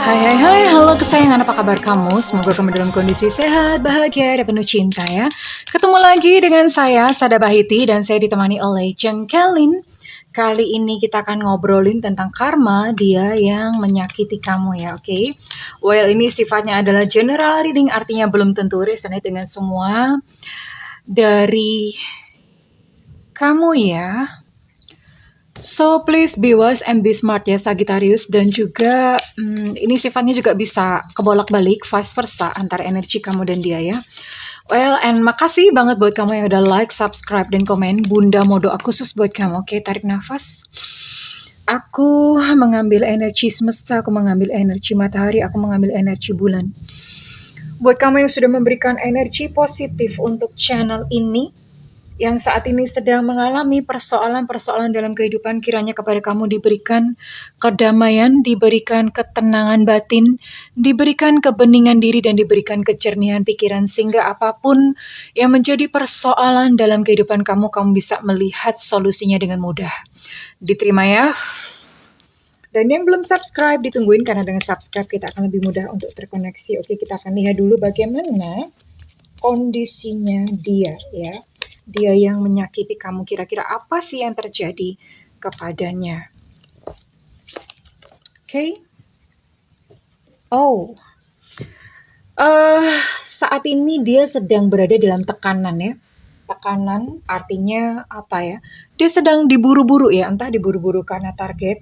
Hai, halo kesayangan, apa kabar kamu? Semoga kamu dalam kondisi sehat, bahagia, dan penuh cinta ya. Ketemu lagi dengan saya, Sada Bahiti, dan saya ditemani oleh Jengkelin. Kali ini kita akan ngobrolin tentang karma dia yang menyakiti kamu ya, oke? Well, ini sifatnya adalah general reading, artinya belum tentu resonate dengan semua dari kamu ya. So please be wise and be smart ya Sagittarius, dan juga ini sifatnya juga bisa kebolak-balik vice versa antara energi kamu dan dia ya. Well, and makasih banget buat kamu yang udah like, subscribe, dan komen. Bunda mau doa khusus buat kamu. Oke, tarik nafas. Aku mengambil energi semesta, aku mengambil energi matahari, aku mengambil energi bulan. Buat kamu yang sudah memberikan energi positif untuk channel ini, yang saat ini sedang mengalami persoalan-persoalan dalam kehidupan, kiranya kepada kamu diberikan kedamaian, diberikan ketenangan batin, diberikan kebeningan diri, dan diberikan kejernihan pikiran, sehingga apapun yang menjadi persoalan dalam kehidupan kamu, kamu bisa melihat solusinya dengan mudah. Diterima ya. Dan yang belum subscribe, ditungguin, karena dengan subscribe kita akan lebih mudah untuk terkoneksi. Oke, kita akan lihat dulu bagaimana kondisinya dia ya. Dia yang menyakiti kamu, kira-kira apa sih yang terjadi kepadanya? Oke. Saat ini dia sedang berada dalam tekanan ya. Tekanan artinya apa ya? Dia sedang diburu-buru ya, entah diburu-buru karena target,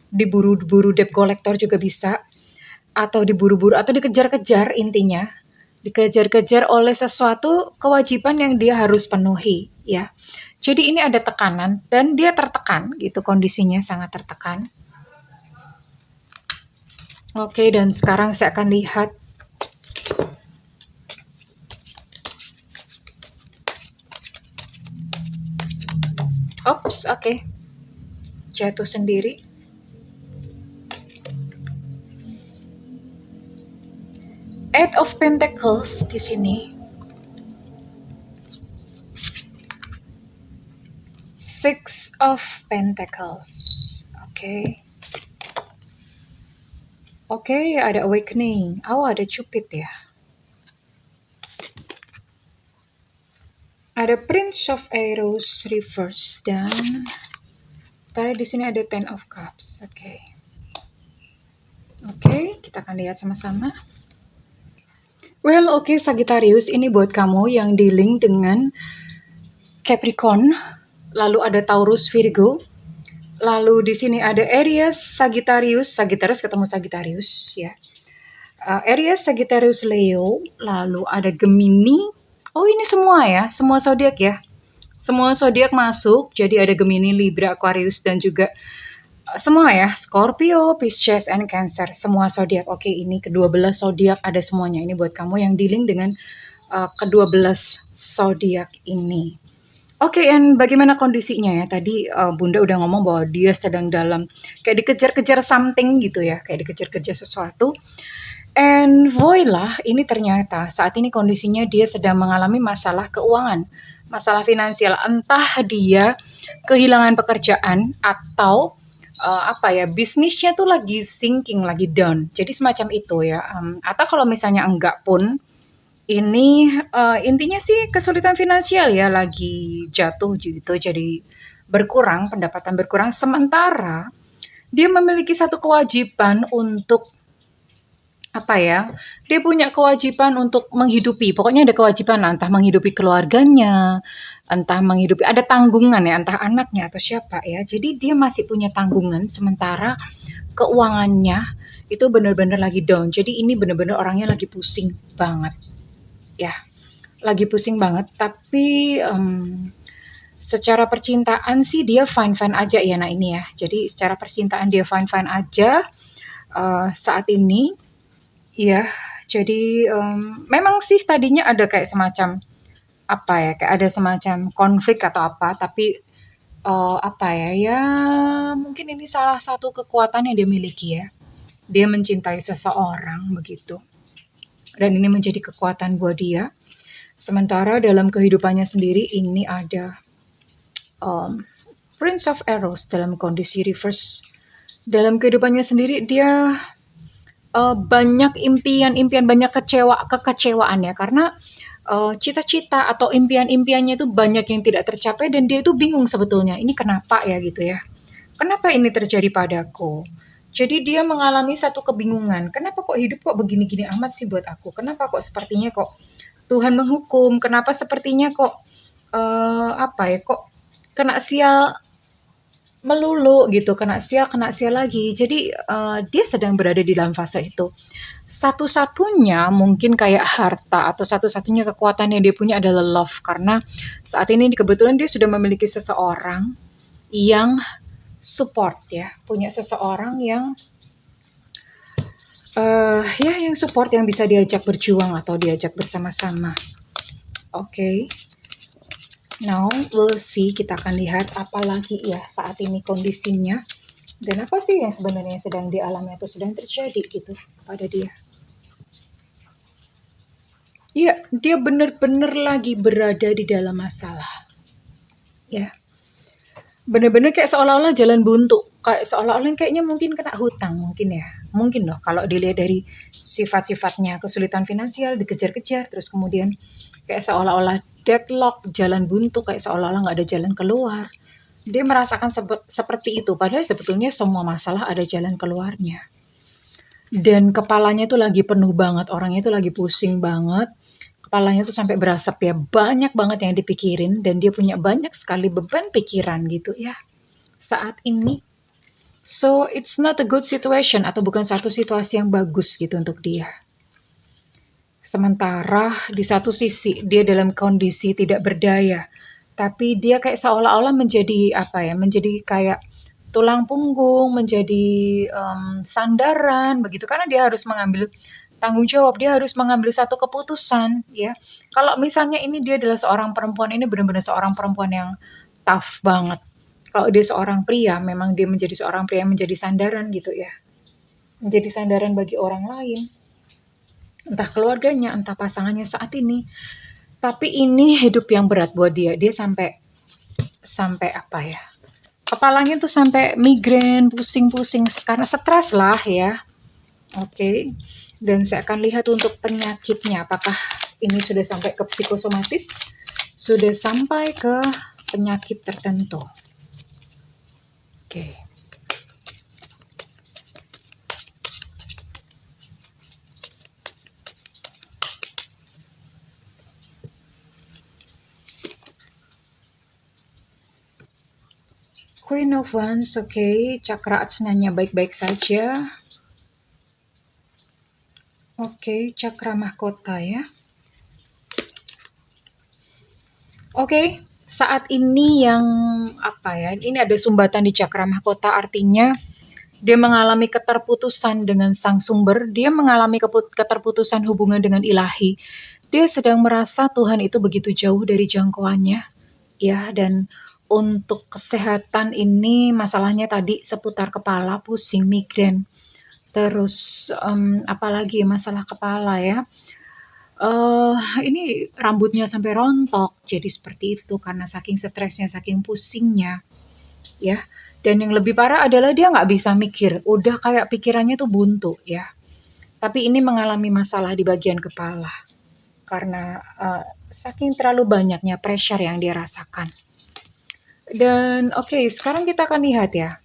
diburu-buru debt collector juga bisa, atau diburu-buru atau dikejar-kejar, intinya dikejar-kejar oleh sesuatu kewajiban yang dia harus penuhi ya. Jadi ini ada tekanan dan dia tertekan gitu, kondisinya sangat tertekan. Oke, dan sekarang saya akan lihat oke. Jatuh sendiri. Eight of Pentacles di sini. Six of Pentacles. Oke, ada awakening. Ada Cupid ya. Ada Prince of Arrows reverse, dan tadi di sini ada Ten of Cups. Oke, kita akan lihat sama-sama. Well, Sagittarius, ini buat kamu yang dealing dengan Capricorn, lalu ada Taurus, Virgo, lalu di sini ada Aries, Sagittarius ketemu Sagittarius ya. Aries, Sagittarius, Leo, lalu ada Gemini. Ini semua ya, semua zodiak ya. Semua zodiak masuk, jadi ada Gemini, Libra, Aquarius, dan juga semua ya, Scorpio, Pisces, and Cancer, semua zodiak. Ini ke-12 zodiak ada semuanya. Ini buat kamu yang dealing dengan ke-12 zodiak ini. And bagaimana kondisinya ya? Tadi Bunda udah ngomong bahwa dia sedang dalam kayak dikejar-kejar something gitu ya, kayak dikejar-kejar sesuatu. And voila, ini ternyata saat ini kondisinya dia sedang mengalami masalah keuangan, masalah finansial. Entah dia kehilangan pekerjaan atau bisnisnya tuh lagi sinking, lagi down. Jadi semacam itu ya. Atau kalau misalnya enggak pun, ini intinya sih kesulitan finansial ya, lagi jatuh gitu. Jadi berkurang, pendapatan berkurang. Sementara dia memiliki satu kewajiban untuk dia punya kewajiban untuk menghidupi. Pokoknya ada kewajiban lah, entah menghidupi keluarganya, entah menghidupi, ada tanggungan ya, entah anaknya atau siapa ya. Jadi dia masih punya tanggungan, sementara keuangannya itu benar-benar lagi down. Jadi ini benar-benar orangnya lagi pusing banget ya, lagi pusing banget. Tapi secara percintaan sih dia fine-fine aja ya. Nah ini ya, jadi secara percintaan dia fine-fine aja saat ini ya. Jadi memang sih tadinya ada kayak semacam kayak ada semacam konflik atau apa, tapi mungkin ini salah satu kekuatan yang dia miliki ya. Dia mencintai seseorang begitu, dan ini menjadi kekuatan buat dia. Sementara dalam kehidupannya sendiri ini ada Prince of Arrows dalam kondisi reverse. Dalam kehidupannya sendiri dia banyak impian-impian, banyak kekecewaan ya, karena cita-cita atau impian-impiannya itu banyak yang tidak tercapai dan dia itu bingung sebetulnya, ini kenapa ya gitu ya. Kenapa ini terjadi padaku? Jadi dia mengalami satu kebingungan, kenapa kok hidup kok begini-gini amat sih buat aku? Kenapa kok sepertinya kok Tuhan menghukum? Kenapa sepertinya kok apa ya, kok kena sial melulu gitu, kena sial lagi. Jadi dia sedang berada di dalam fase itu. Satu-satunya mungkin kayak harta atau satu-satunya kekuatan yang dia punya adalah love, karena saat ini kebetulan dia sudah memiliki seseorang yang support ya, punya seseorang yang ya yang support, yang bisa diajak berjuang atau diajak bersama-sama. Oke. Now we'll see, kita akan lihat apa lagi ya saat ini kondisinya dan apa sih yang sebenarnya sedang dialami atau sedang terjadi gitu pada dia. Ya, dia benar-benar lagi berada di dalam masalah. Ya, benar-benar kayak seolah-olah jalan buntu, kayak seolah-olah kayaknya mungkin kena hutang mungkin ya. Mungkin loh kalau dilihat dari sifat-sifatnya, kesulitan finansial, dikejar-kejar, terus kemudian kayak seolah-olah deadlock, jalan buntu, kayak seolah-olah nggak ada jalan keluar. Dia merasakan seperti itu, padahal sebetulnya semua masalah ada jalan keluarnya. Dan kepalanya tuh lagi penuh banget, orangnya tuh lagi pusing banget. Kepalanya tuh sampai berasap ya, banyak banget yang dipikirin dan dia punya banyak sekali beban pikiran gitu ya saat ini. So it's not a good situation atau bukan satu situasi yang bagus gitu untuk dia. Sementara di satu sisi dia dalam kondisi tidak berdaya, tapi dia kayak seolah-olah menjadi apa ya, menjadi kayak tulang punggung, menjadi sandaran begitu, karena dia harus mengambil tanggung jawab, dia harus mengambil satu keputusan ya. Kalau misalnya ini dia adalah seorang perempuan, ini benar-benar seorang perempuan yang tough banget. Kalau dia seorang pria, memang dia menjadi seorang pria yang menjadi sandaran gitu ya. Menjadi sandaran bagi orang lain. Entah keluarganya, entah pasangannya saat ini. Tapi ini hidup yang berat buat dia. Dia sampai apa ya? Kepalanya tuh sampai migrain, pusing-pusing karena stres lah ya. Oke. Dan saya akan lihat untuk penyakitnya, apakah ini sudah sampai ke psikosomatis, sudah sampai ke penyakit tertentu. Oke. Queen of Wands, oke. Cakra asnanya baik-baik saja. Oke, cakra mahkota ya. Oke, saat ini yang apa ya? Ini ada sumbatan di cakra mahkota, artinya dia mengalami keterputusan dengan sang sumber, dia mengalami keterputusan hubungan dengan ilahi. Dia sedang merasa Tuhan itu begitu jauh dari jangkauannya, ya. Dan untuk kesehatan ini masalahnya tadi seputar kepala, pusing, migrain. Terus apalagi masalah kepala ya. Ini rambutnya sampai rontok, jadi seperti itu karena saking stresnya, saking pusingnya, ya. Dan yang lebih parah adalah dia nggak bisa mikir, udah kayak pikirannya tuh buntu ya. Tapi ini mengalami masalah di bagian kepala karena saking terlalu banyaknya pressure yang dia rasakan. Dan oke, sekarang kita akan lihat ya,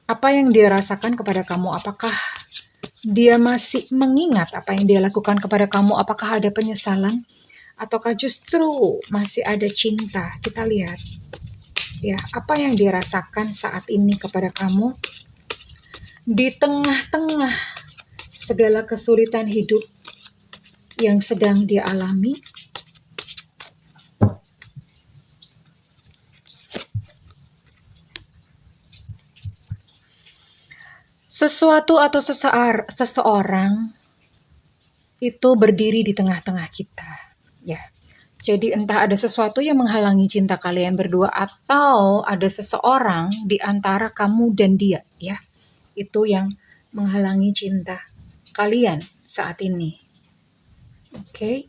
apa yang dia rasakan kepada kamu. Apakah dia masih mengingat apa yang dia lakukan kepada kamu? Apakah ada penyesalan? Ataukah justru masih ada cinta? Kita lihat. Ya, apa yang dia rasakan saat ini kepada kamu? Di tengah-tengah segala kesulitan hidup yang sedang dia alami. Sesuatu atau seseorang itu berdiri di tengah-tengah kita, ya. Jadi entah ada sesuatu yang menghalangi cinta kalian berdua atau ada seseorang di antara kamu dan dia, ya. Itu yang menghalangi cinta kalian saat ini. Oke.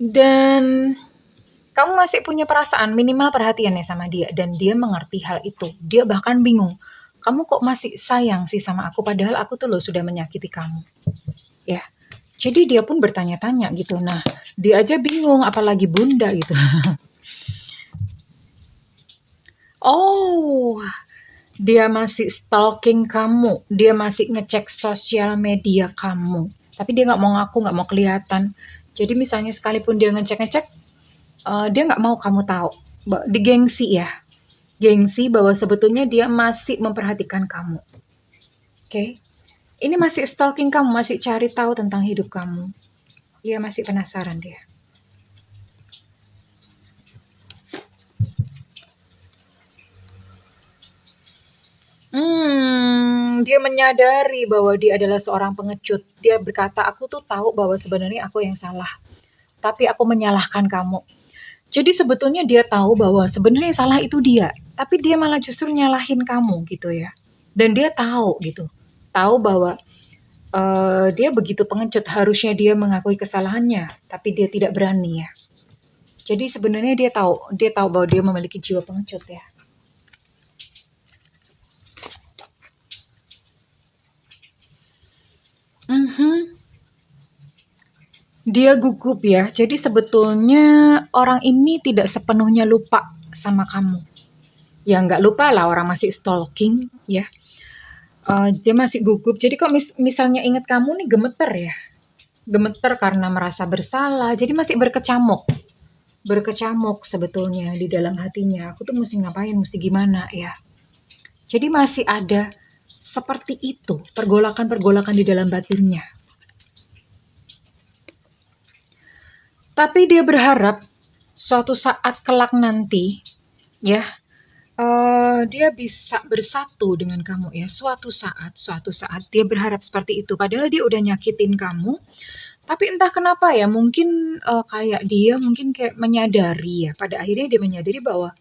Dan kamu masih punya perasaan, minimal perhatian ya sama dia, dan dia mengerti hal itu. Dia bahkan bingung, kamu kok masih sayang sih sama aku, padahal aku tuh loh sudah menyakiti kamu. Ya, jadi dia pun bertanya-tanya gitu. Nah, dia aja bingung, apalagi bunda gitu. Oh, dia masih stalking kamu, dia masih ngecek sosial media kamu, tapi dia nggak mau ngaku, nggak mau kelihatan. Jadi misalnya sekalipun dia ngecek-ngecek, dia nggak mau kamu tahu. Di gengsi ya, gengsi bahwa sebetulnya dia masih memperhatikan kamu. Oke, ini masih stalking kamu, masih cari tahu tentang hidup kamu. Dia masih penasaran dia. Dia menyadari bahwa dia adalah seorang pengecut. Dia berkata, aku tuh tahu bahwa sebenarnya aku yang salah, tapi aku menyalahkan kamu. Jadi sebetulnya dia tahu bahwa sebenarnya yang salah itu dia, tapi dia malah justru nyalahin kamu gitu ya. Dan dia tahu gitu, tahu bahwa dia begitu pengecut, harusnya dia mengakui kesalahannya, tapi dia tidak berani ya. Jadi sebenarnya dia tahu bahwa dia memiliki jiwa pengecut ya. Dia gugup ya. Jadi sebetulnya orang ini tidak sepenuhnya lupa sama kamu. Ya nggak lupa lah, orang masih stalking ya. Dia masih gugup. Jadi kok misalnya ingat kamu nih gemeter ya. Gemeter karena merasa bersalah. Jadi masih berkecamuk. Berkecamuk sebetulnya di dalam hatinya. Aku tuh mesti ngapain, mesti gimana ya. Jadi masih ada seperti itu, pergolakan-pergolakan di dalam batinnya. Tapi dia berharap suatu saat kelak nanti, ya, dia bisa bersatu dengan kamu ya. Suatu saat dia berharap seperti itu. Padahal dia udah nyakitin kamu. Tapi entah kenapa ya, mungkin kayak dia mungkin kayak menyadari ya. Pada akhirnya dia menyadari bahwa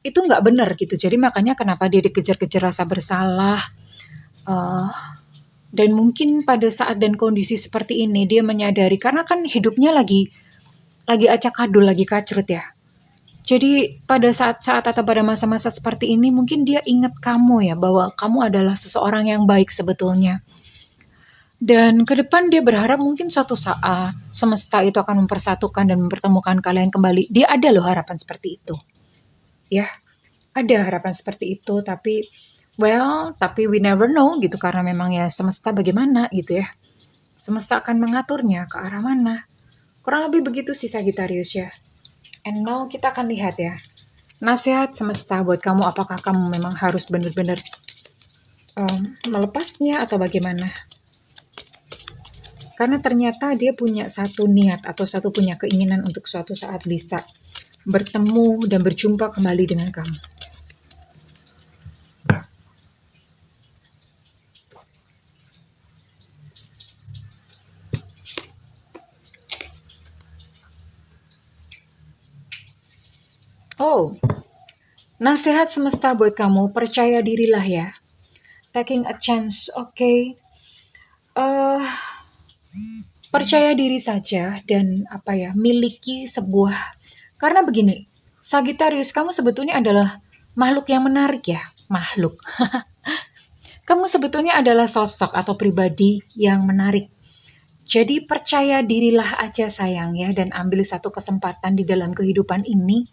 itu nggak benar gitu. Jadi makanya kenapa dia dikejar-kejar rasa bersalah. Uh, dan mungkin pada saat dan kondisi seperti ini dia menyadari, karena kan hidupnya lagi acak adul, lagi kacrut ya. Jadi pada saat-saat atau pada masa-masa seperti ini mungkin dia ingat kamu ya, bahwa kamu adalah seseorang yang baik sebetulnya. Dan ke depan dia berharap mungkin suatu saat semesta itu akan mempersatukan dan mempertemukan kalian kembali. Dia ada loh harapan seperti itu. Ya, ada harapan seperti itu, tapi tapi we never know gitu, karena memang ya semesta bagaimana gitu ya. Semesta akan mengaturnya ke arah mana. Kurang lebih begitu sih Sagittarius ya. And now kita akan lihat ya. Nasihat semesta buat kamu, apakah kamu memang harus benar-benar melepasnya atau bagaimana. Karena ternyata dia punya satu niat atau punya keinginan untuk suatu saat bisa bertemu dan berjumpa kembali dengan kamu. Oh, nasihat semesta buat kamu, percaya dirilah ya. Taking a chance, okay. Percaya diri saja dan miliki sebuah, karena begini, Sagittarius, kamu sebetulnya adalah makhluk yang menarik ya, makhluk. Kamu sebetulnya adalah sosok atau pribadi yang menarik. Jadi percaya dirilah aja sayang ya, dan ambil satu kesempatan di dalam kehidupan ini.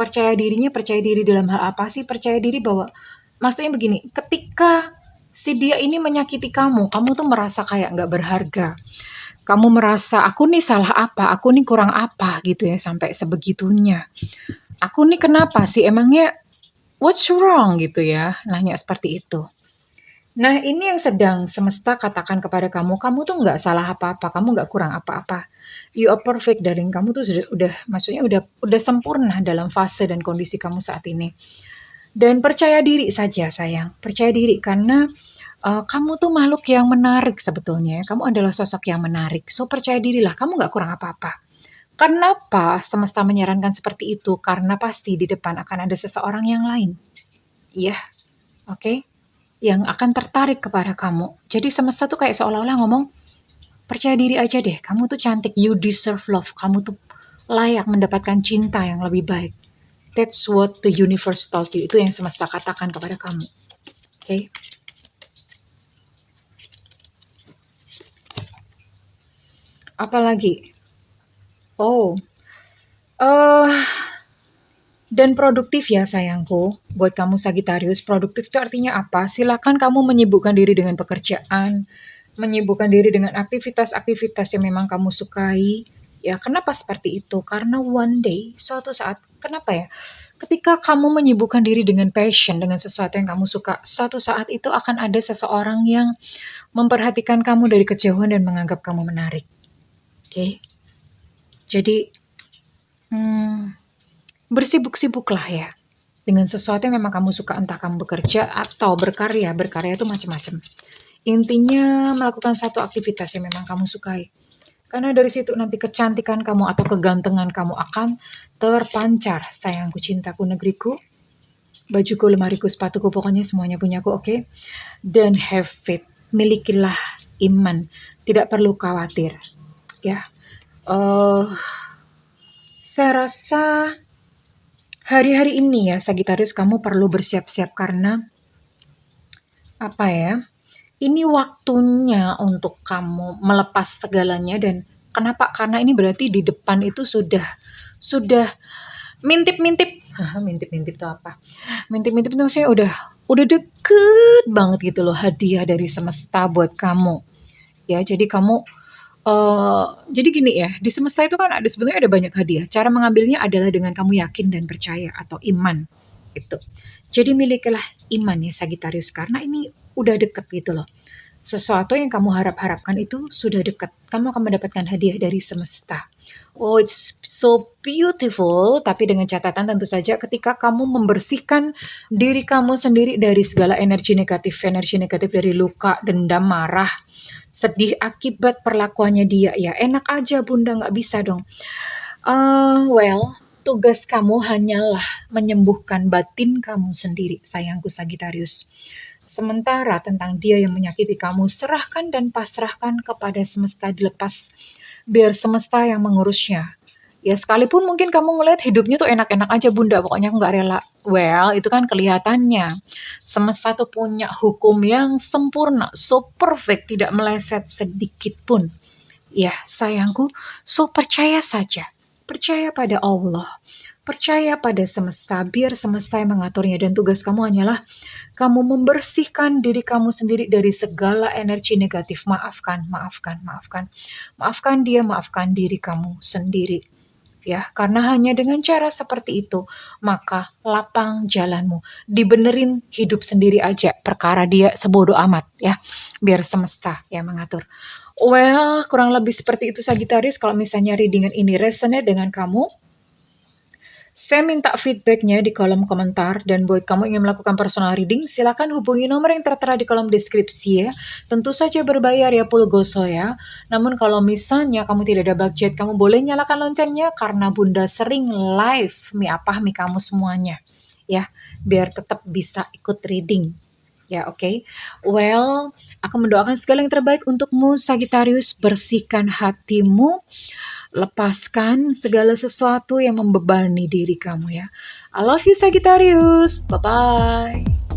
Percaya diri dalam hal apa sih? Percaya diri bahwa, maksudnya begini, ketika si dia ini menyakiti kamu tuh merasa kayak nggak berharga. Kamu merasa, aku nih salah apa? Aku nih kurang apa gitu ya, sampai sebegitunya. Aku nih kenapa sih? Emangnya what's wrong gitu ya? Nanya seperti itu. Nah, ini yang sedang semesta katakan kepada kamu tuh nggak salah apa-apa, kamu nggak kurang apa-apa. You are perfect, darling. Kamu tuh maksudnya udah sempurna dalam fase dan kondisi kamu saat ini. Dan percaya diri saja, sayang. Percaya diri karena kamu tuh makhluk yang menarik sebetulnya. Kamu adalah sosok yang menarik. So percaya dirilah, kamu nggak kurang apa-apa. Kenapa semesta menyarankan seperti itu? Karena pasti di depan akan ada seseorang yang lain. Iya, oke? Yang akan tertarik kepada kamu. Jadi semesta tuh kayak seolah-olah ngomong, percaya diri aja deh, kamu tuh cantik, you deserve love, kamu tuh layak mendapatkan cinta yang lebih baik. That's what the universe told you. Itu yang semesta katakan kepada kamu. Okay? Apalagi? Oh, dan produktif ya sayangku. Buat kamu Sagittarius, produktif itu artinya apa? Silakan kamu menyibukkan diri dengan pekerjaan, menyibukkan diri dengan aktivitas-aktivitas yang memang kamu sukai. Ya, kenapa seperti itu? Karena one day, suatu saat, kenapa ya? Ketika kamu menyibukkan diri dengan passion, dengan sesuatu yang kamu suka, suatu saat itu akan ada seseorang yang memperhatikan kamu dari kejauhan dan menganggap kamu menarik. Oke? Jadi, bersibuk-sibuklah ya dengan sesuatu yang memang kamu suka, entah kamu bekerja atau berkarya. Berkarya itu macam-macam. Intinya melakukan satu aktivitas yang memang kamu sukai. Karena dari situ nanti kecantikan kamu atau kegantengan kamu akan terpancar. Sayangku, cintaku, negeriku, bajuku, lemariku, sepatuku, pokoknya semuanya punyaku, oke? Dan have faith, milikilah iman, tidak perlu khawatir. Ya, saya rasa hari-hari ini ya Sagittarius kamu perlu bersiap-siap karena apa ya? Ini waktunya untuk kamu melepas segalanya. Dan kenapa? Karena ini berarti di depan itu sudah mintip-mintip. Mintip-mintip itu apa? Mintip-mintip itu maksudnya udah deket banget gitu loh hadiah dari semesta buat kamu. Ya, jadi kamu jadi gini ya, di semesta itu kan sebenarnya ada banyak hadiah. Cara mengambilnya adalah dengan kamu yakin dan percaya atau iman gitu. Jadi milikilah iman ya Sagittarius karena ini udah deket gitu loh. Sesuatu yang kamu harap-harapkan itu sudah dekat. Kamu akan mendapatkan hadiah dari semesta. Oh, it's so beautiful. Tapi dengan catatan tentu saja ketika kamu membersihkan diri kamu sendiri dari segala energi negatif dari luka, dendam, marah, sedih akibat perlakuannya dia. Ya enak aja bunda, nggak bisa dong. Tugas kamu hanyalah menyembuhkan batin kamu sendiri, sayangku Sagittarius. Sementara tentang dia yang menyakiti kamu, serahkan dan pasrahkan kepada semesta, dilepas. Biar semesta yang mengurusnya. Ya sekalipun mungkin kamu ngeliat hidupnya tuh enak-enak aja bunda, pokoknya aku gak rela. Well, itu kan kelihatannya. Semesta tuh punya hukum yang sempurna, so perfect, tidak meleset sedikit pun. Ya sayangku, so percaya saja. Percaya pada Allah. Percaya pada semesta, biar semesta yang mengaturnya. Dan tugas kamu hanyalah kamu membersihkan diri kamu sendiri dari segala energi negatif. Maafkan dia, maafkan diri kamu sendiri. Ya, karena hanya dengan cara seperti itu, maka lapang jalanmu. Dibenerin hidup sendiri aja, perkara dia sebodoh amat ya. Biar semesta yang mengatur. Well, kurang lebih seperti itu Sagittarius. Kalau misalnya readingan ini resonate dengan kamu, saya minta feedbacknya di kolom komentar. Dan buat kamu yang ingin melakukan personal reading, silakan hubungi nomor yang tertera di kolom deskripsi ya. Tentu saja berbayar ya Pulgoso ya. Namun kalau misalnya kamu tidak ada budget, kamu boleh nyalakan loncengnya karena bunda sering live mi kamu semuanya ya, biar tetap bisa ikut reading. Ya, oke. Well, aku mendoakan segala yang terbaik untukmu, Sagittarius. Bersihkan hatimu, lepaskan segala sesuatu yang membebani diri kamu ya. I love you, Sagittarius. Bye-bye.